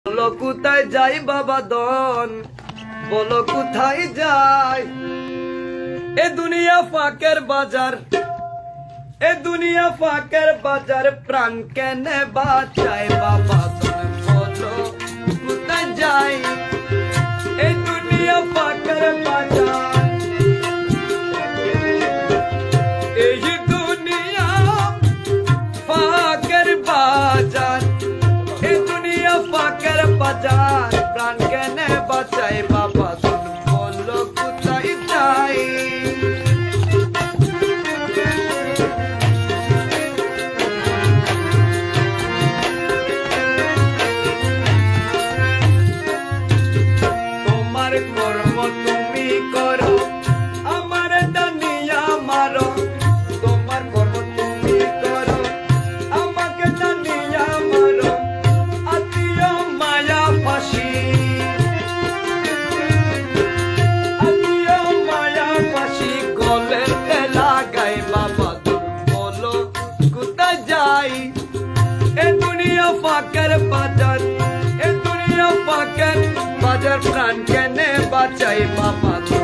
বলো কোথায় যাই বাবা দন, বলো কোথায় যাই। এ দুনিয়া ফাঁকের বাজার, এ দুনিয়া ফাঁকের বাজার, প্রাণ কেনে বাঁচায় বাবা দন, বলো কোথায় যাই। এই দুনিয়া ফাঁকের বাজার, এই দুনিয়া ফাঁকের বাজার, এই দুনিয়া ফাঁকের বাজার, প্রাণ কেনে বাঁচায় বাবা দন, বলো কোথায় যাই। তোমার কর্ম তুমি করো, আমার দানিয়া মারো। তোমার কর্ম তুমি করো, আমাকে দানিয়া মারো। আদিও মায়া ফাঁসি, আদিও মায়া ফাঁসি, গলেতে লাগাই বাবা দন, বলো কোথায় যাই। এ দুনিয়া ফাঁকের বাজার, এ দুনিয়া ফাঁকের বাজার, প্রাণ কেনে বাঁচাই বাবা দন।